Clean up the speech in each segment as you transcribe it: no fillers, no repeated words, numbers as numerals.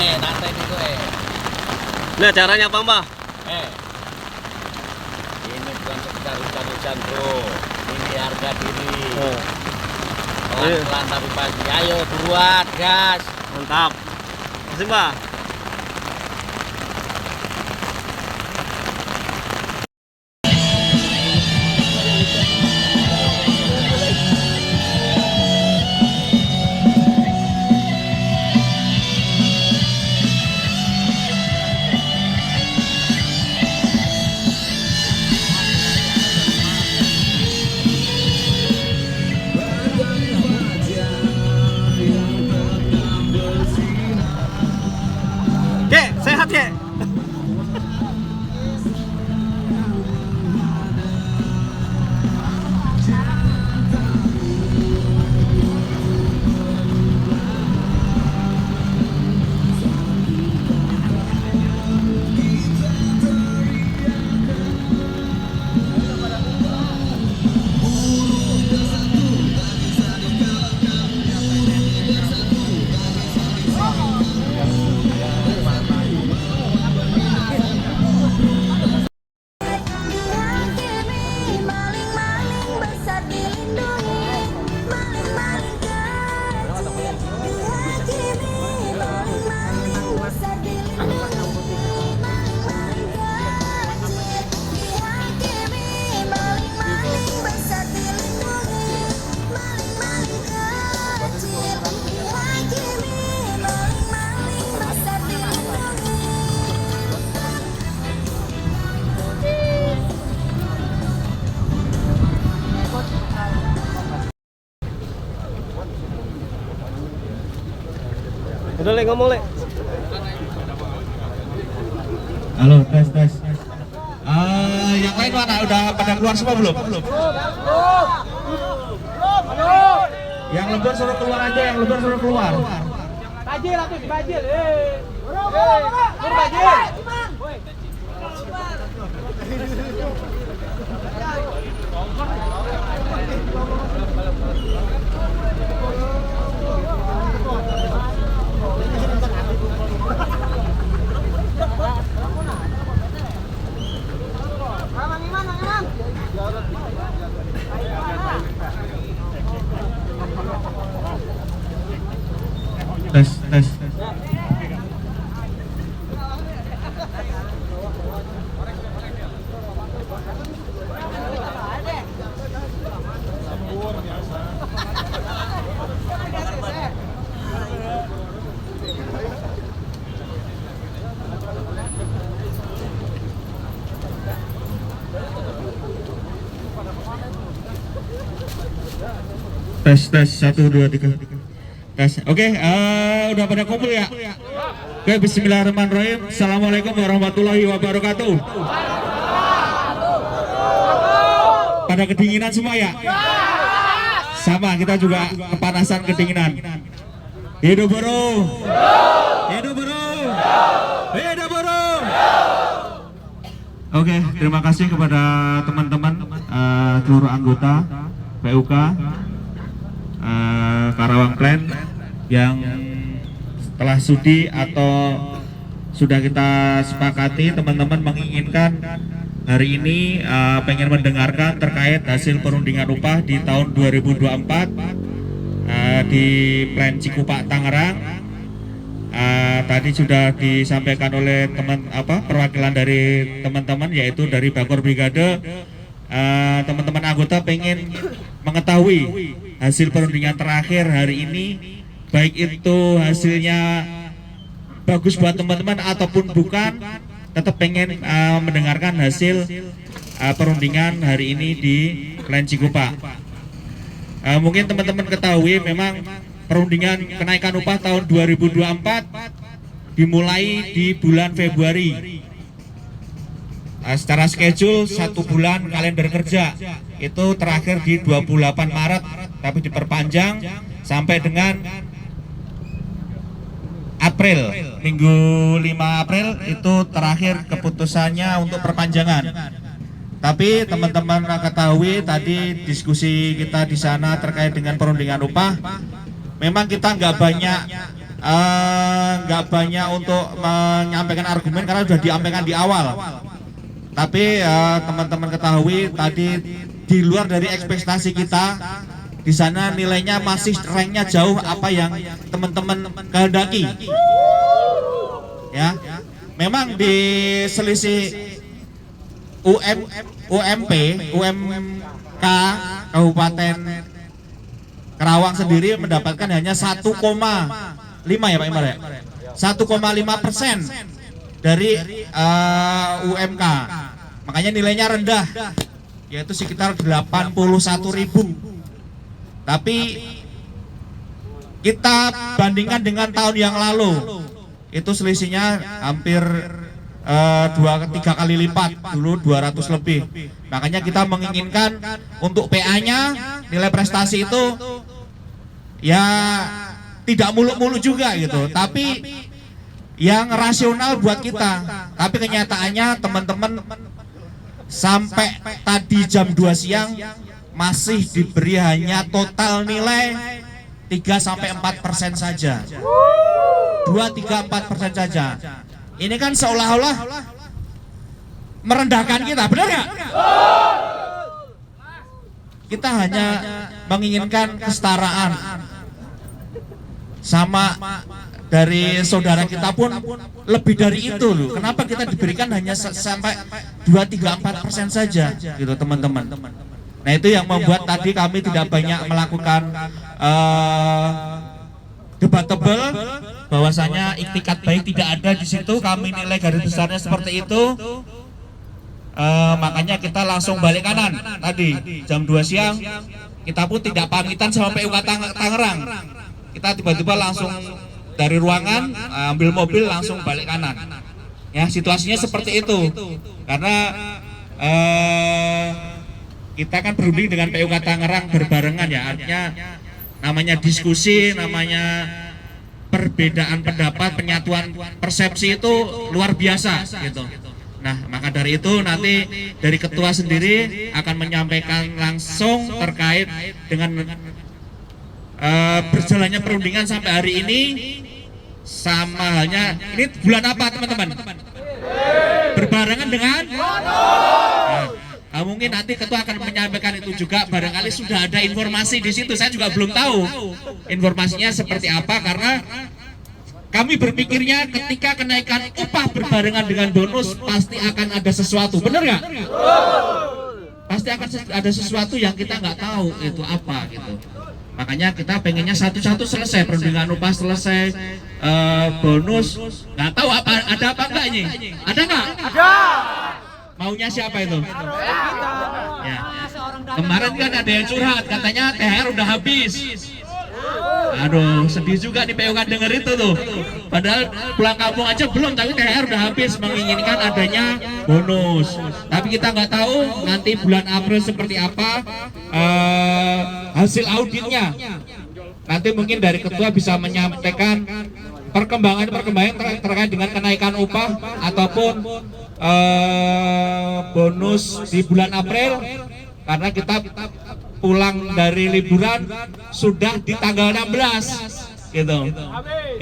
nih, tante itu Nah, caranya apa, Mbah? Ini bukan sekedar hujan-hujan, bro. Ini harga diri. Oh. Pelan-pelan tapi pasti. Ayo buruan, gas. Mantap. Masih, Mbah. Kek, sehat, Kek. Udah, Le, ngomong, Le. Halo, tes. Yang lain mana? Udah pada keluar semua belum? Yang lembur suruh keluar aja, yang lembur suruh keluar. Bajil atau bajil, bajil. Tes. Tes 1 2 3. Tes. Oke, udah pada kumpul ya? Oke, bismillahirrahmanirrahim. Assalamualaikum warahmatullahi wabarakatuh. Pada kedinginan semua ya? Sama, kita juga kepanasan kedinginan. Hidup buruh. Hidup buruh. Hidup buruh. Oke, terima kasih kepada teman-teman seluruh anggota PUK Karawang Plan yang setelah sudi atau sudah kita sepakati, teman-teman menginginkan hari ini pengen mendengarkan terkait hasil perundingan upah di tahun 2024 di Plan Cikupa Tangerang. Tadi sudah disampaikan oleh perwakilan dari teman-teman, yaitu dari Bakor Brigade. Teman-teman anggota pengen mengetahui hasil perundingan terakhir hari ini, baik itu hasilnya bagus buat teman-teman ataupun bukan, tetap pengen mendengarkan hasil perundingan hari ini di Plan Cikupa. Mungkin teman-teman ketahui memang perundingan kenaikan upah tahun 2024 dimulai di bulan Februari. Secara schedule 1 bulan kalender kerja itu terakhir di 28 Maret, tapi diperpanjang sampai dengan April, minggu 5 April itu terakhir keputusannya untuk perpanjangan. Tapi teman-teman ketahui tadi diskusi kita di sana terkait dengan perundingan upah, memang kita nggak banyak nggak banyak untuk menyampaikan argumen karena sudah disampaikan di awal. Tapi teman-teman ketahui tadi di luar dari ekspektasi kita. Di sana nilainya masih ranknya jauh apa yang teman-teman kehendaki. Ya, memang di selisih UMK Kabupaten Karawang sendiri mendapatkan hanya 1,5 ya Pak Imar ya, 1,5% dari UMK. Makanya nilainya rendah, yaitu sekitar 81.000. Tapi kita bandingkan dengan tahun yang lalu, itu selisihnya hampir 2-3 kali lipat, dulu 200 lebih. Makanya kita menginginkan untuk PA-nya nilai prestasi itu ya tidak muluk-muluk juga gitu, tapi yang rasional buat kita. Tapi kenyataannya teman-teman sampai tadi jam 2 siang masih diberi hanya total nilai 3-4% saja. 2-3-4% saja. Ini kan seolah-olah merendahkan kita, benar nggak? Kita hanya menginginkan kesetaraan. Sama dari saudara kita pun lebih dari itu loh. Kenapa kita diberikan hanya sampai 2-3-4% saja gitu teman-teman. Nah itu yang membuat tadi kami tidak banyak melakukan debatable, bahwasanya iktikat baik tidak ada di situ. Kami nilai garis besarnya seperti itu. Makanya kita langsung balik kanan tadi jam 2 siang. Kita pun tidak pamitan sama PUK Tangerang. Kita tiba-tiba langsung dari ruangan ambil mobil langsung balik kanan. Ya situasinya seperti itu. Karena kita kan berunding dengan PUK Tangerang berbarengan ya, artinya namanya diskusi, namanya perbedaan pendapat, penyatuan persepsi itu luar biasa gitu. Nah maka dari itu nanti dari ketua sendiri akan menyampaikan langsung terkait dengan berjalannya perundingan sampai hari ini. Sama halnya ini bulan apa teman-teman? Berbarengan dengan mungkin nanti ketua akan menyampaikan itu juga, barangkali sudah ada informasi di situ. Saya juga belum tahu informasinya seperti apa, karena kami berpikirnya ketika kenaikan upah berbarengan dengan bonus pasti akan ada sesuatu, benar nggak? Pasti akan ada sesuatu yang kita nggak tahu itu apa gitu. Makanya kita pengennya satu-satu selesai, perundingan upah selesai, bonus nggak tahu apa ada apa enggak ini? Ada nggak? Ada. Maunya siapa itu? Ya. Kemarin kan ada yang curhat, katanya THR udah habis. Aduh, sedih juga nih PUK denger itu tuh. Padahal pulang kampung aja belum, tapi THR udah habis, menginginkan adanya bonus. Tapi kita nggak tahu nanti bulan April seperti apa hasil auditnya. Nanti mungkin dari ketua bisa menyampaikan perkembangan terkait dengan kenaikan upah ataupun bonus di bulan April, karena kita pulang dari liburan sudah di tanggal 16 gitu.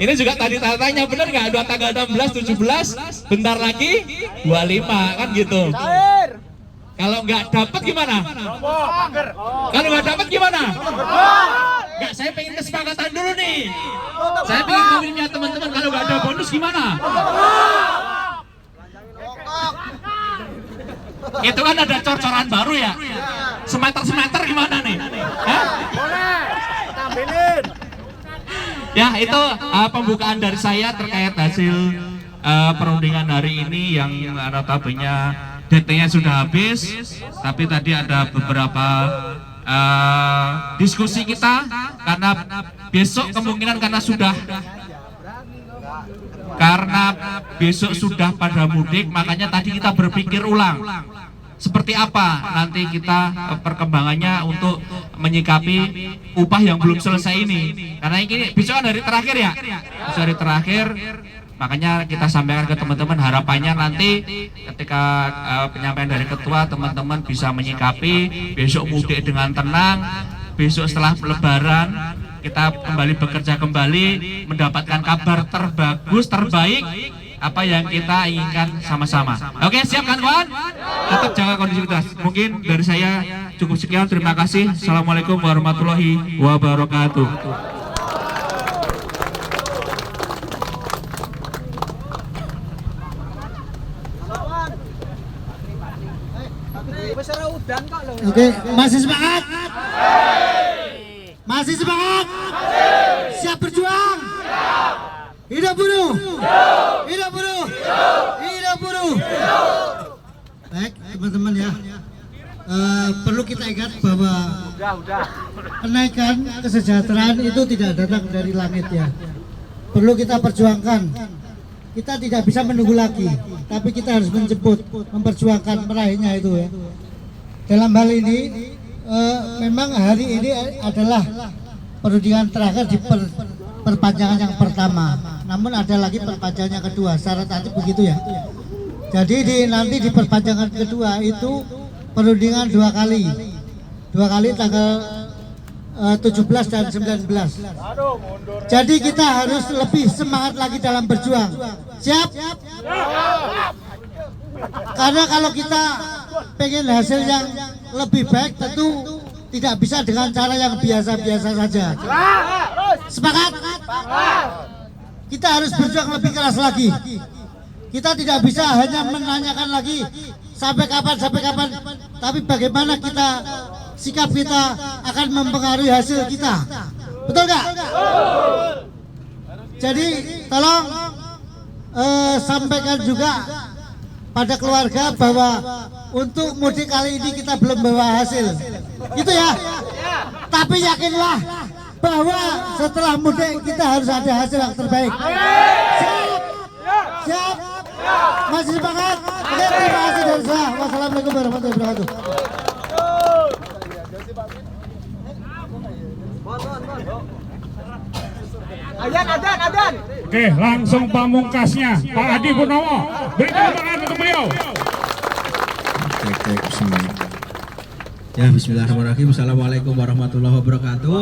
Ini juga tadi tanya benar nggak, dua tanggal 16, 17, bentar lagi 25 kan gitu. Kalau nggak dapat gimana? Kalau nggak dapat gimana? Nggak, saya pengen kesepakatan dulu nih. Saya pengen ngomongnya teman-teman, kalau nggak ada bonus gimana? Itu kan ada cor-coran baru ya. Semeter gimana nih? Hah? Boleh, tampilin. Ya itu pembukaan dari saya terkait hasil perundingan hari ini yang notabene DT-nya sudah habis, tapi tadi ada beberapa diskusi kita karena besok kemungkinan karena besok sudah pada mudik, makanya tadi kita berpikir ulang seperti apa nanti kita perkembangannya untuk menyikapi upah yang belum selesai ini, karena ini besok kan hari terakhir ya, besok hari terakhir. Makanya kita sampaikan ke teman-teman, harapannya nanti ketika penyampaian dari ketua, teman-teman bisa menyikapi besok mudik dengan tenang, besok setelah lebaran kita kembali bekerja kembali, mendapatkan kabar terbagus, terbaik, apa yang kita inginkan sama-sama. Oke, siap kan kawan? Tetap jaga kondisivitas. Mungkin dari saya cukup sekian, terima kasih. Assalamualaikum warahmatullahi wabarakatuh. Oke, masih semangat? Masih semangat? Siap berjuang? Hidup buruh! Hidup buruh! Hidup buruh! Baik, teman-teman ya. Perlu kita ingat bahwa kenaikan kesejahteraan itu tidak datang dari langit ya. Perlu kita perjuangkan. Kita tidak bisa menunggu lagi, tapi kita harus menjemput, memperjuangkan meraihnya itu ya. Dalam hal ini memang hari ini adalah perundingan terakhir di perpanjangan yang pertama. Namun ada lagi perpanjangan yang kedua, syarat nanti begitu ya. Jadi nanti di perpanjangan kedua itu perundingan dua kali tanggal 17 dan 19. Jadi kita harus lebih semangat lagi dalam berjuang. Siap? Karena kalau kita pengen hasil yang lebih baik tentu tidak bisa dengan cara yang biasa-biasa saja. Sepakat? Kita harus berjuang lebih keras lagi. Kita tidak bisa hanya menanyakan lagi sampai kapan, tapi bagaimana sikap kita akan mempengaruhi hasil kita. Betul nggak? Jadi tolong sampaikan juga pada keluarga bahwa untuk mudik kali ini kita belum bawa hasil. Gitu ya. Tapi yakinlah bahwa setelah mudik kita harus ada hasil yang terbaik. Siap? Siap? Masih semangat? Oke, terima kasih dari saya. Wassalamualaikum warahmatullahi wabarakatuh. Adan. Oke, langsung pamungkasnya Pak Adi Purnomo. Beri tepuk tangan untuk beliau. Ya, bismillahirrahmanirrahim. Assalamualaikum warahmatullahi wabarakatuh.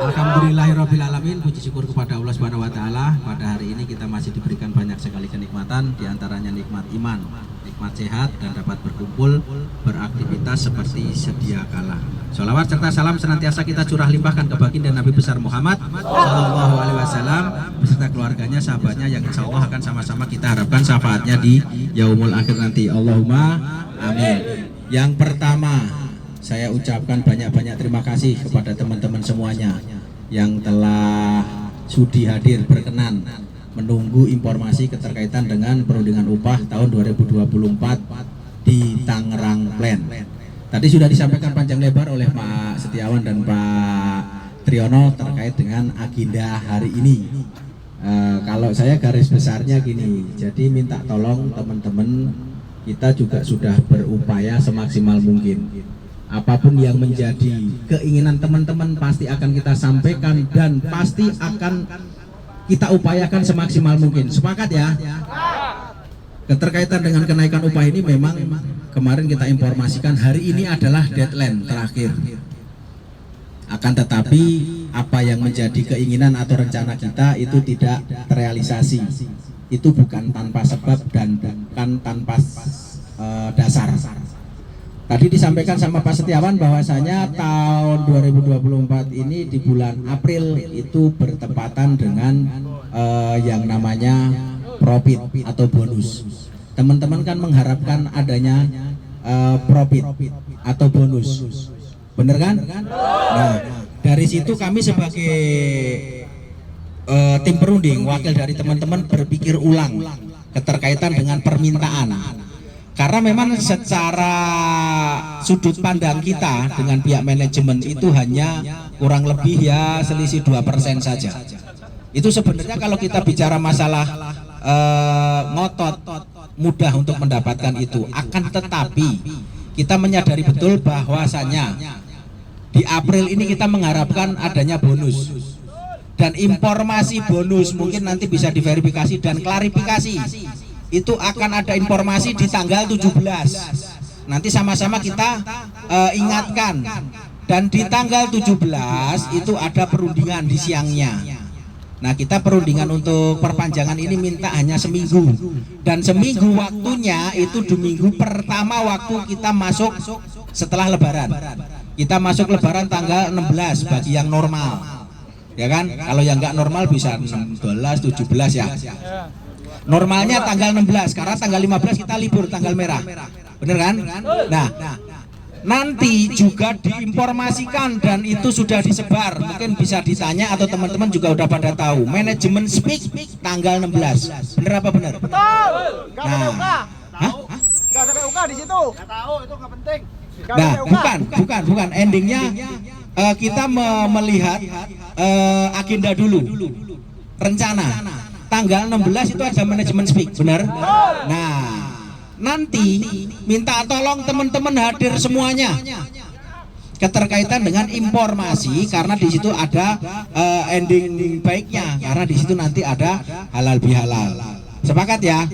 Alhamdulillahirrabbilalamin. Puji syukur kepada Allah Subhanahu wa Ta'ala. Pada hari ini kita masih diberikan banyak sekali kenikmatan, diantaranya nikmat iman, nikmat sehat, dan dapat berkumpul beraktivitas seperti sedia kala. Sholawat serta salam senantiasa kita curah limpahkan ke baginda Nabi besar Muhammad Sallallahu Alaihi Wasallam beserta keluarganya, sahabatnya yang insya Allah akan sama-sama kita harapkan syafaatnya di yaumul akhir nanti. Allahumma amin. Yang pertama, saya ucapkan banyak-banyak terima kasih kepada teman-teman semuanya yang telah sudi hadir berkenan menunggu informasi keterkaitan dengan perundingan upah tahun 2024 di Tangerang Plan. Tadi sudah disampaikan panjang lebar oleh Pak Setiawan dan Pak Triyono terkait dengan agenda hari ini. Kalau saya garis besarnya gini, jadi minta tolong teman-teman, kita juga sudah berupaya semaksimal mungkin. Apapun yang menjadi keinginan teman-teman pasti akan kita sampaikan dan pasti akan kita upayakan semaksimal mungkin. Sepakat ya? Keterkaitan dengan kenaikan upah ini memang kemarin kita informasikan hari ini adalah deadline terakhir. Akan tetapi apa yang menjadi keinginan atau rencana kita itu tidak terrealisasi. Itu bukan tanpa sebab dan bukan tanpa dasar. Tadi disampaikan sama Pak Setiawan bahwasanya tahun 2024 ini di bulan April itu bertepatan dengan yang namanya profit atau bonus. Teman-teman kan mengharapkan adanya profit atau bonus, bener kan? Nah, dari situ kami sebagai tim perunding, wakil dari teman-teman berpikir ulang keterkaitan dengan permintaan. Karena memang secara sudut pandang kita dengan pihak manajemen itu hanya kurang lebih ya selisih 2% saja. Itu sebenarnya kalau kita bicara masalah ngotot mudah untuk mendapatkan itu. Akan tetapi kita menyadari betul bahwasanya di April ini kita mengharapkan adanya bonus. Dan informasi bonus mungkin nanti bisa diverifikasi dan klarifikasi. Itu akan ada informasi di tanggal 17. Nanti sama-sama kita ingatkan Dan di tanggal 17 itu ada perundingan di siangnya. Nah, kita perundingan untuk perpanjangan ini minta hanya seminggu. Dan seminggu waktunya itu di minggu pertama waktu kita masuk setelah Lebaran. Kita masuk Lebaran tanggal 16 bagi yang normal. Ya kan? Kalau yang nggak normal bisa 16, 17 ya. Normalnya tanggal 16, karena tanggal 15 kita libur, tanggal merah. Bener kan? Nah, nanti juga diinformasikan dan itu sudah disebar, mungkin bisa ditanya atau teman-teman juga udah pada tahu. Manajemen speak tanggal 16. Bener apa bener? Betul. Gak ada PUK. Hah? Gak ada PUK di situ. Gak tahu, itu gak penting. Gak ada Nah, PUK. bukan. Endingnya kita melihat agenda dulu. Rencana. Tanggal 16 itu ada manajemen speak, benar? Nah, nanti minta tolong teman-teman hadir semuanya keterkaitan dengan informasi, karena di situ ada ending baiknya, karena di situ nanti ada halal bihalal. Sepakat ya?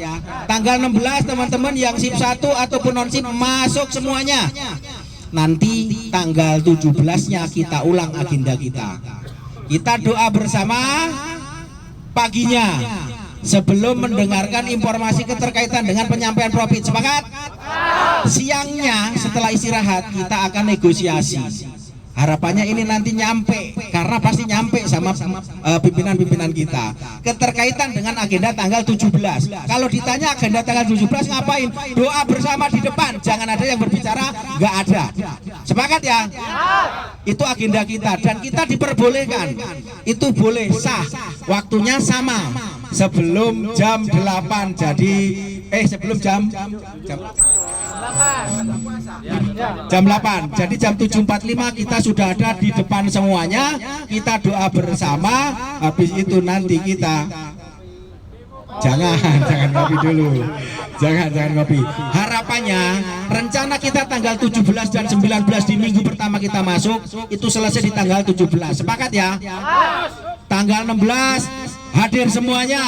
Tanggal 16 teman-teman yang SIP 1 ataupun non SIP masuk semuanya. Nanti tanggal 17-nya kita ulang agenda kita. Kita doa bersama paginya sebelum mendengarkan informasi keterkaitan dengan penyampaian profit. Sepakat? Siangnya setelah istirahat kita akan negosiasi. Harapannya ini nanti nyampe, karena pasti nyampe sama pimpinan-pimpinan kita keterkaitan dengan agenda tanggal 17. Kalau ditanya agenda tanggal 17 ngapain? Doa bersama di depan, jangan ada yang berbicara nggak ada. Sepakat ya? Itu agenda kita dan kita diperbolehkan. Itu boleh sah. Waktunya sama sebelum jam 8. Jadi sebelum jam 8. Jadi jam 7.45 kita sudah ada di depan semuanya. Kita doa bersama. Habis itu nanti kita jangan ngopi dulu. Jangan ngopi. Harapannya rencana kita tanggal 17 dan 19 di minggu pertama kita masuk itu selesai di tanggal 17. Sepakat ya? Tanggal 16 hadir semuanya.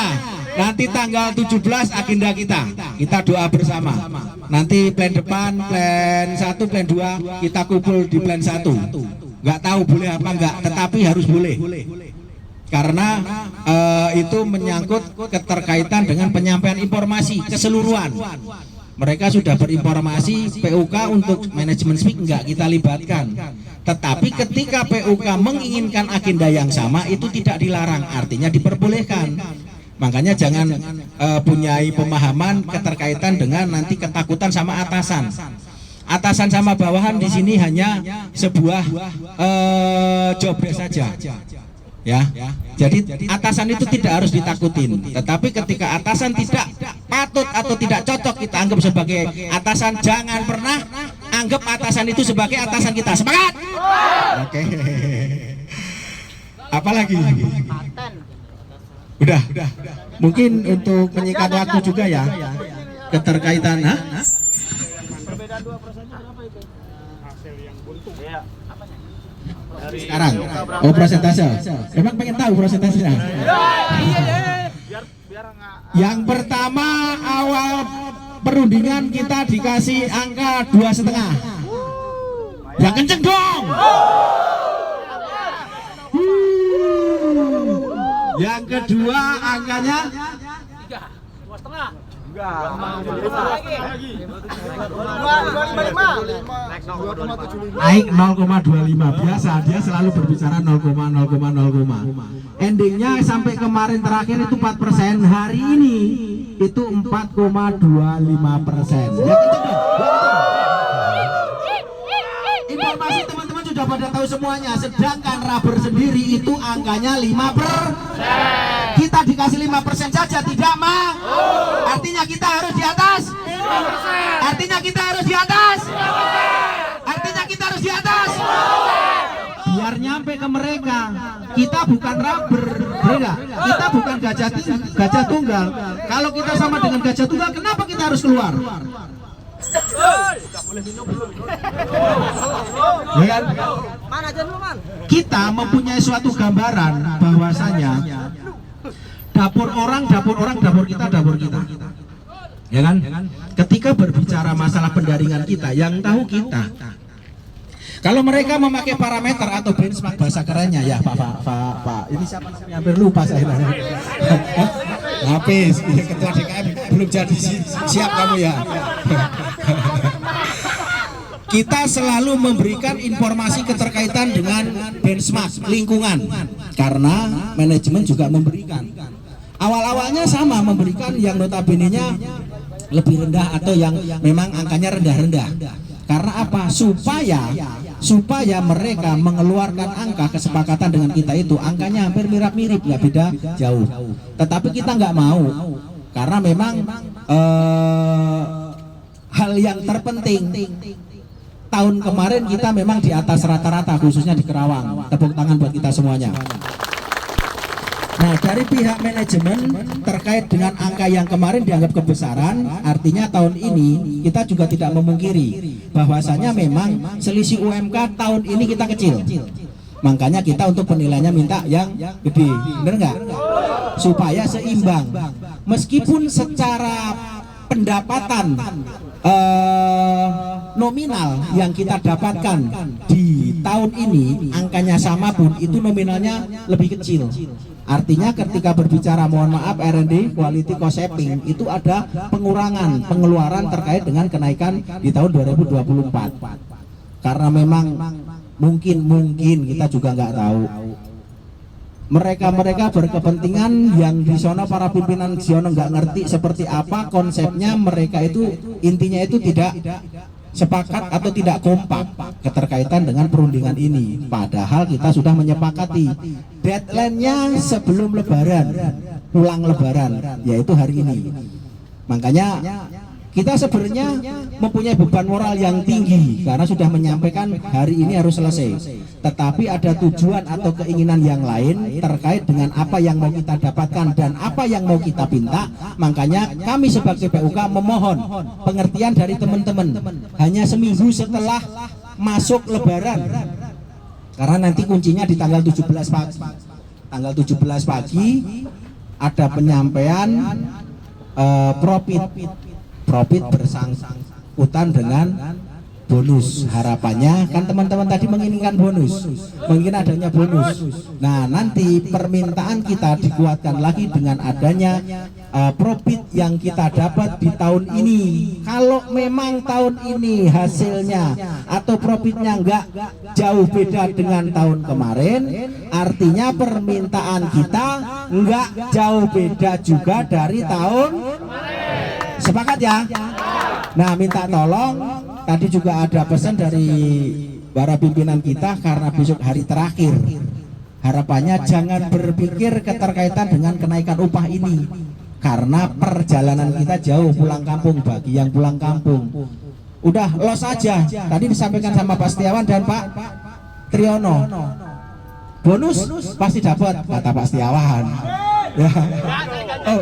Nanti tanggal 17 agenda kita doa bersama. Nanti plan depan, plan 1, plan 2 kita kumpul di plan 1. Nggak tahu boleh apa enggak, tetapi harus boleh. Karena itu menyangkut keterkaitan dengan penyampaian informasi keseluruhan. Mereka sudah berinformasi, PUK untuk manajemen speak enggak kita libatkan. Tetapi ketika PUK menginginkan agenda yang sama itu tidak dilarang, artinya diperbolehkan. Makanya jangan punyai pemahaman keterkaitan dengan nanti ketakutan sama atasan. Atasan sama bawahan di sini hanya sebuah job desk saja. Ya. Jadi atasan itu tidak harus ditakutin. Tetapi ketika atasan tidak patut atau tidak cocok kita anggap sebagai atasan, jangan pernah anggap atasan itu sebagai atasan kita. Semangat. Oke. Apalagi? Udah. Mungkin untuk menyingkat waktu juga ya, keterkaitan. Sekarang, prosentase. Emang pengen tahu prosentasenya? Yang pertama awal perundingan kita dikasih angka 2,5. Yang kenceng dong. Yang kedua angkanya 3,5. naik 0,25. Biasa dia selalu berbicara 0,0,0. Endingnya sampai kemarin terakhir itu 4%. Hari ini itu 4,25%. Ya, informasi teman-teman sudah pada tahu semuanya. Sedangkan rubber sendiri itu angkanya 5%. Kita dikasih 5% saja tidak mau. Artinya kita harus di atas. Artinya kita harus di atas. Artinya kita harus di atas. Biar nyampe ke mereka. Kita bukan rubber, beda. Kita bukan gajah tunggal. Kalau kita sama dengan gajah tunggal, kenapa kita harus keluar? Ya kan? Kita mempunyai suatu gambaran bahwasanya dapur orang, dapur kita. Ya kan? Ketika berbicara masalah pendaringan kita, yang tahu kita. Kalau mereka memakai parameter atau benchmark bahasa kerennya ya Pak, ini siapa namanya? Hampir lupa saya. Habis, ketua DKM belum jadi siap kamu ya. Kita selalu memberikan informasi keterkaitan dengan benchmark lingkungan karena manajemen juga memberikan. Awal-awalnya sama memberikan yang notabene-nya lebih rendah atau yang memang angkanya rendah-rendah. Karena apa? Supaya mereka mengeluarkan angka kesepakatan dengan kita itu angkanya hampir mirip-mirip, nggak beda jauh. Tetapi kita nggak mau karena memang hal yang terpenting. Tahun kemarin kita memang di atas rata-rata khususnya di Kerawang. Tepuk tangan buat kita semuanya. Nah, dari pihak manajemen terkait dengan angka yang kemarin dianggap kebesaran, artinya tahun ini kita juga tidak memungkiri bahwasanya memang selisih UMK tahun ini kita kecil. Makanya kita untuk penilaiannya minta yang gede, bener nggak? Supaya seimbang. Meskipun secara pendapatan nominal yang kita dapatkan di tahun ini angkanya sama pun itu nominalnya lebih kecil. Artinya ketika berbicara mohon maaf R&D quality cost saving itu ada pengurangan pengeluaran terkait dengan kenaikan di tahun 2024. Karena memang mungkin kita juga nggak tahu. Mereka berkepentingan yang di sono para pimpinan di sono nggak ngerti seperti apa konsepnya, mereka itu intinya itu tidak sepakat atau tidak kompak keterkaitan dengan perundingan ini. Padahal kita sudah menyepakati deadline-nya sebelum lebaran, pulang lebaran, yaitu hari ini. Makanya kita sebenarnya mempunyai beban moral yang tinggi karena sudah menyampaikan hari ini harus selesai. Tetapi ada tujuan atau keinginan yang lain terkait dengan apa yang mau kita dapatkan dan apa yang mau kita pinta. Makanya kami sebagai PUK memohon pengertian dari teman-teman hanya seminggu setelah masuk lebaran. Karena nanti kuncinya di tanggal 17 pagi. Tanggal 17 pagi ada penyampaian profit bersangkutan dengan bonus. Harapannya kan teman-teman tadi menginginkan bonus, mungkin adanya bonus. Nah, nanti permintaan kita dikuatkan lagi dengan adanya profit yang kita dapat di tahun ini. Kalau memang tahun ini hasilnya atau profitnya enggak jauh beda dengan tahun kemarin, artinya permintaan kita enggak jauh beda juga dari tahun kemarin. Sepakat ya? Nah, minta tolong, tadi juga ada pesan dari para pimpinan kita karena besok hari terakhir. Harapannya jangan berpikir keterkaitan dengan kenaikan upah ini. Karena perjalanan kita jauh pulang kampung bagi yang pulang kampung. Udah los aja. Tadi disampaikan sama Pak Setiawan dan Pak Triyono. Bonus pasti dapat, kata Pak Setiawan. Ya.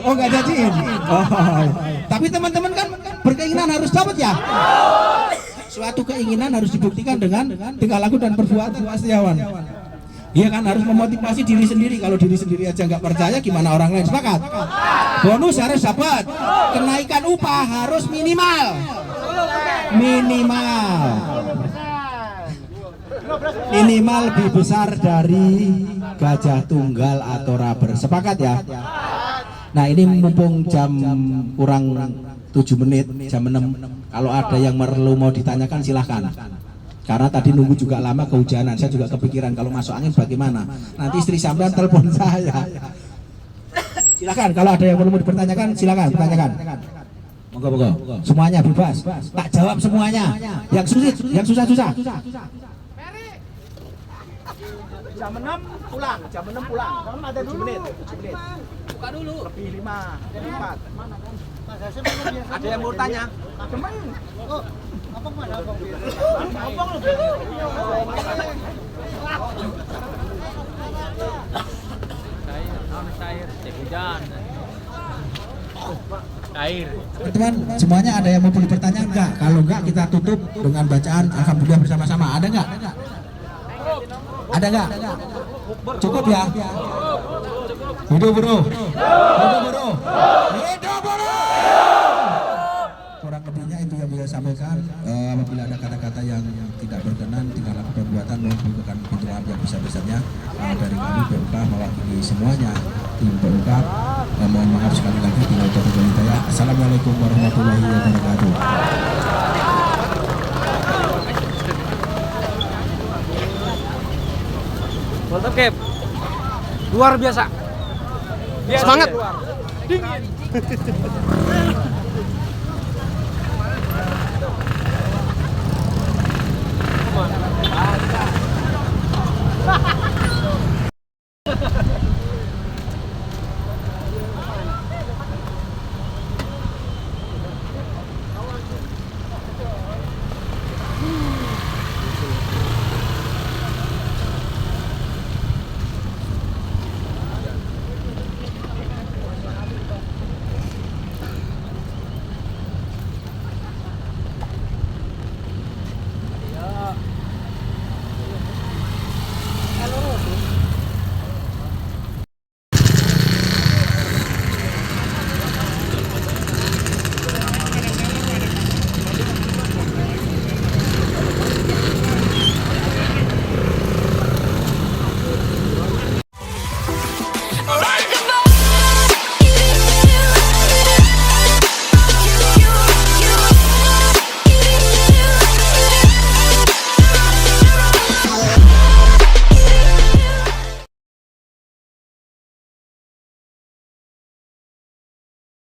Oh nggak jadiin. Oh. Tapi teman-teman kan berkeinginan harus dapat ya. Suatu keinginan harus dibuktikan dengan tingkah laku dan perbuatan Pak Setiawan. Dia kan harus memotivasi diri sendiri. Kalau diri sendiri aja nggak percaya, gimana orang lain? Sepakat? Bonus harus dapat. Kenaikan upah harus minimal. Minimal lebih besar dari gajah tunggal atau rubber. Sepakat ya? Nah, ini mumpung jam kurang 7 menit, jam 6. Kalau ada yang perlu mau ditanyakan silahkan. Karena tadi nunggu juga lama kehujanan, saya juga kepikiran kalau masuk angin bagaimana. Nanti istri sampean telepon saya. Silakan, kalau ada yang perlu dipertanyakan silakan pertanyakan. Monggo. Semuanya bebas. Tak jawab semuanya. Yang sulit, yang susah-susah. Jam 6 pulang, jam 6 pulang. Kamu ada 7 menit. Buka dulu. Lebih 5, 4. Ada yang mau tanya? Teman. Oh, abang mana abang? Abang lu. Cair, hujan. Cair. Teman-teman, semuanya ada yang mau bertanya enggak? Kalau enggak kita tutup dengan bacaan alhamdulillah bersama-sama. Ada enggak? Ada enggak? Cukup ya? Hidup buruh. Hidup buruh. Hidup buruh. kurang lebihnya itu yang bisa sampaikan. Apabila ada kata-kata yang tidak berkenan, tingkah laku perbuatan mohon bukakan pintu maaf yang besar-besarnya. Dari kami PUK mewakili semuanya tim PUK. Mohon maaf sekali lagi bila ada hidayah. Assalamualaikum warahmatullahi wabarakatuh. Mantap, Kep. Luar biasa. Semangat. Dingin.